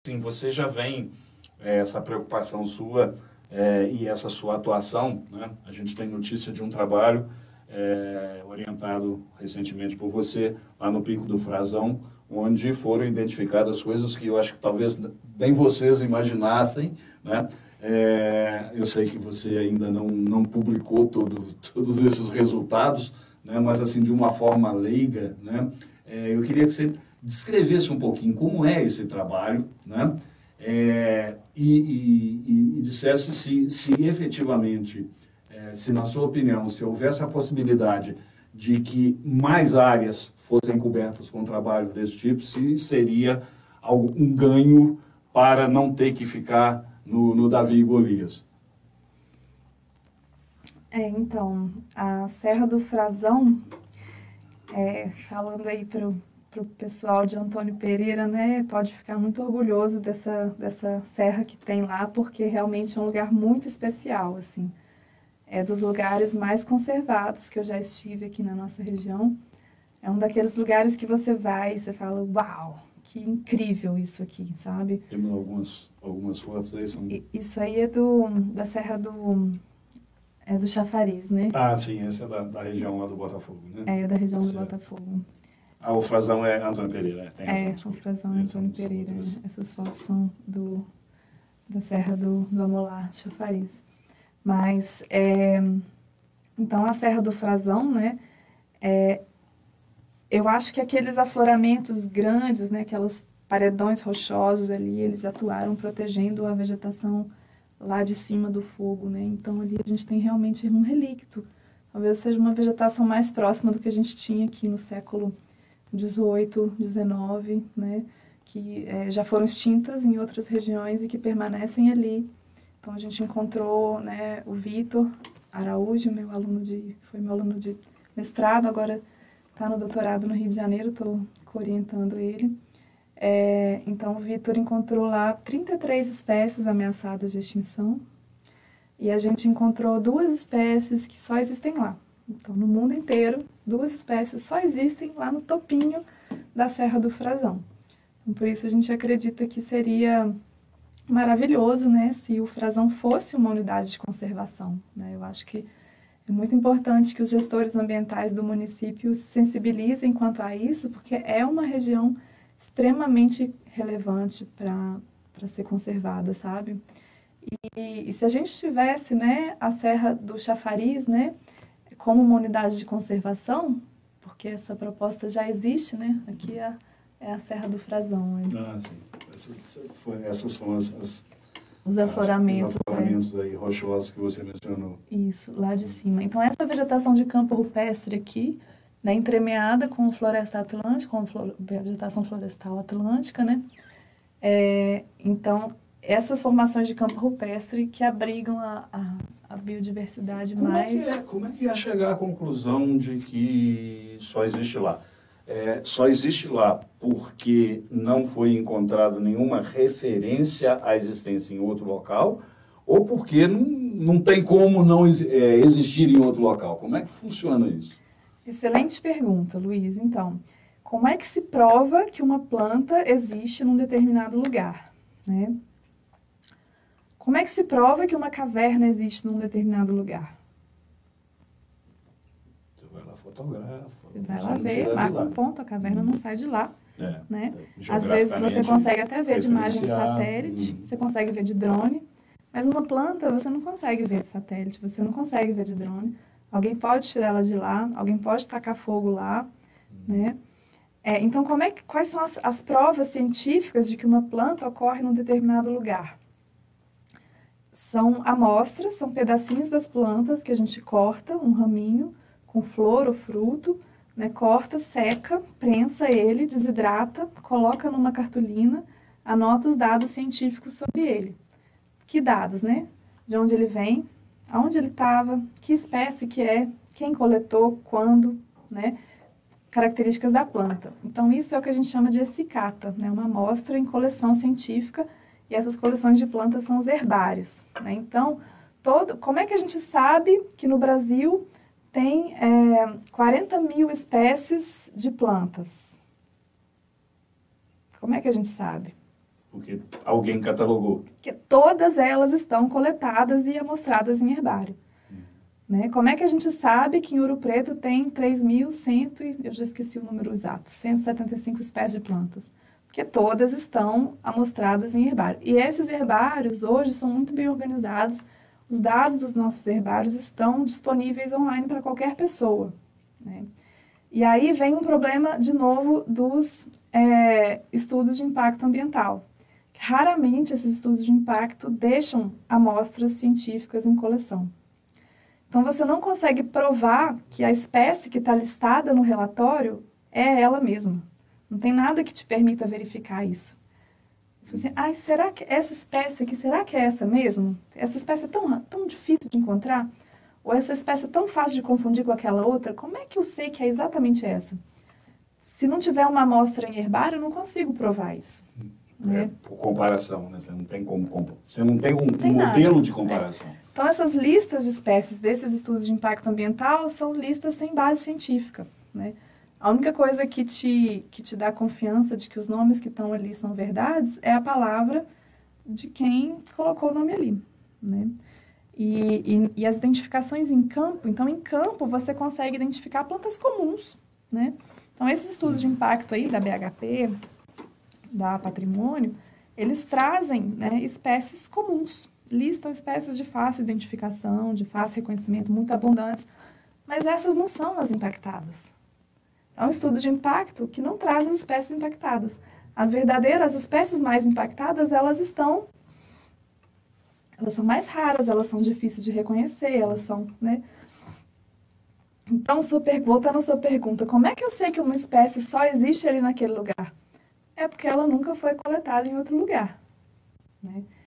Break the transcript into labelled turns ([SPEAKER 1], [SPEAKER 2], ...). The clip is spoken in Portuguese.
[SPEAKER 1] Sim, você já vem, essa preocupação sua e essa sua atuação, né? A gente tem notícia de um trabalho orientado recentemente por você, lá no Pico do Frazão, onde foram identificadas coisas que eu acho que talvez nem vocês imaginassem, né? Eu sei que você ainda não publicou todos esses resultados, né? Mas assim, de uma forma leiga, né? Eu queria que você descrevesse um pouquinho como é esse trabalho, né? E dissesse se efetivamente, se na sua opinião, se houvesse a possibilidade de que mais áreas fossem cobertas com trabalho desse tipo, se seria um ganho para não ter que ficar no Davi e Golias.
[SPEAKER 2] Então, a Serra do Frazão, falando aí para o pessoal de Antônio Pereira, né, pode ficar muito orgulhoso dessa serra que tem lá, porque realmente é um lugar muito especial, assim. É dos lugares mais conservados que eu já estive aqui na nossa região. É um daqueles lugares que você vai e você fala, uau, que incrível isso aqui, sabe?
[SPEAKER 1] Temos algumas fotos aí.
[SPEAKER 2] Isso aí é da Serra do Chafariz, né?
[SPEAKER 1] Ah, sim, essa é da região lá do Botafogo, né?
[SPEAKER 2] É da região do Botafogo.
[SPEAKER 1] Ah, o Frazão é Antônio Pereira.
[SPEAKER 2] O Frazão é Antônio Pereira. Essas fotos são da Serra do Amolar, de Chafariz. Mas, então, a Serra do Frazão, né? Eu acho que aqueles afloramentos grandes, né? Aquelas paredões rochosos ali, eles atuaram protegendo a vegetação lá de cima do fogo, né? Então, ali a gente tem realmente um relicto. Talvez seja uma vegetação mais próxima do que a gente tinha aqui no século XVIII, XIX, né? Que já foram extintas em outras regiões e que permanecem ali. Então, a gente encontrou, né, o Vitor Araújo, foi meu aluno de mestrado, agora está no doutorado no Rio de Janeiro, estou orientando ele. Então, o Vitor encontrou lá 33 espécies ameaçadas de extinção e a gente encontrou 2 espécies que só existem lá. Então, no mundo inteiro, 2 espécies só existem lá no topinho da Serra do Frazão. Então, por isso, a gente acredita que seria maravilhoso, né, se o Frazão fosse uma unidade de conservação, né? Eu acho que é muito importante que os gestores ambientais do município se sensibilizem quanto a isso, porque é uma região extremamente relevante para ser conservada, sabe? E se a gente tivesse, né, a Serra do Chafariz, né, como uma unidade de conservação, porque essa proposta já existe, né, aqui é a Serra do Frazão. Né?
[SPEAKER 1] Ah, sim. Essas são
[SPEAKER 2] os afloramentos.
[SPEAKER 1] Os afloramentos aí rochosos que você mencionou.
[SPEAKER 2] Isso, lá de cima. Então, essa vegetação de campo rupestre aqui, né, entremeada com floresta atlântica, com vegetação florestal atlântica, né? Então, essas formações de campo rupestre que abrigam a biodiversidade mais...
[SPEAKER 1] Como é que ia chegar à conclusão de que só existe lá? Só existe lá porque não foi encontrado nenhuma referência à existência em outro local ou porque não tem como não existir em outro local? Como é que funciona isso?
[SPEAKER 2] Excelente pergunta, Luiz. Então, como é que se prova que uma planta existe num determinado lugar, né? Como é que se prova que uma caverna existe num determinado lugar?
[SPEAKER 1] Você vai lá, fotografa.
[SPEAKER 2] Você vai lá ver, marca um ponto, a caverna não sai de lá. Né? Às vezes você consegue até ver de imagem de satélite, você consegue ver de drone, mas uma planta você não consegue ver de satélite, você não consegue ver de drone. Alguém pode tirar ela de lá, alguém pode tacar fogo lá, né? Então, quais são as provas científicas de que uma planta ocorre num determinado lugar? São amostras, são pedacinhos das plantas que a gente corta, um raminho com flor ou fruto, né, corta, seca, prensa ele, desidrata, coloca numa cartolina, anota os dados científicos sobre ele. Que dados, né? De onde ele vem, aonde ele estava, que espécie que é, quem coletou, quando, né? Características da planta. Então, isso é o que a gente chama de ecicata, né? Uma amostra em coleção científica, e essas coleções de plantas são os herbários, né? Então, como é que a gente sabe que no Brasil tem 40 mil espécies de plantas? Como é que a gente sabe?
[SPEAKER 1] Porque alguém catalogou.
[SPEAKER 2] Porque todas elas estão coletadas e amostradas em herbário. Né? Como é que a gente sabe que em Ouro Preto tem 3.100, eu já esqueci o número exato, 175 espécies de plantas? Porque todas estão amostradas em herbário. E esses herbários hoje são muito bem organizados. Os dados dos nossos herbários estão disponíveis online para qualquer pessoa. Né? E aí vem um problema, de novo, dos estudos de impacto ambiental. Raramente esses estudos de impacto deixam amostras científicas em coleção. Então, você não consegue provar que a espécie que está listada no relatório é ela mesma. Não tem nada que te permita verificar isso. Você, será que essa espécie aqui, será que é essa mesmo? Essa espécie é tão difícil de encontrar? Ou essa espécie é tão fácil de confundir com aquela outra? Como é que eu sei que é exatamente essa? Se não tiver uma amostra em herbário, eu não consigo provar isso. Né?
[SPEAKER 1] Por comparação, né? Você não tem um modelo de comparação.
[SPEAKER 2] Então, essas listas de espécies desses estudos de impacto ambiental são listas sem base científica. Né? A única coisa que te dá confiança de que os nomes que estão ali são verdades é a palavra de quem colocou o nome ali. Né? E as identificações em campo, então, em campo, você consegue identificar plantas comuns. Né? Então, esses estudos de impacto aí da BHP, da Patrimônio, eles trazem, né, espécies comuns, listam espécies de fácil identificação, de fácil reconhecimento, muito abundantes, mas essas não são as impactadas. É um estudo de impacto que não traz as espécies impactadas. As verdadeiras espécies mais impactadas, elas são mais raras, elas são difíceis de reconhecer, elas são, né? Então, voltando à sua pergunta, como é que eu sei que uma espécie só existe ali naquele lugar? É porque ela nunca foi coletada em outro lugar. Né?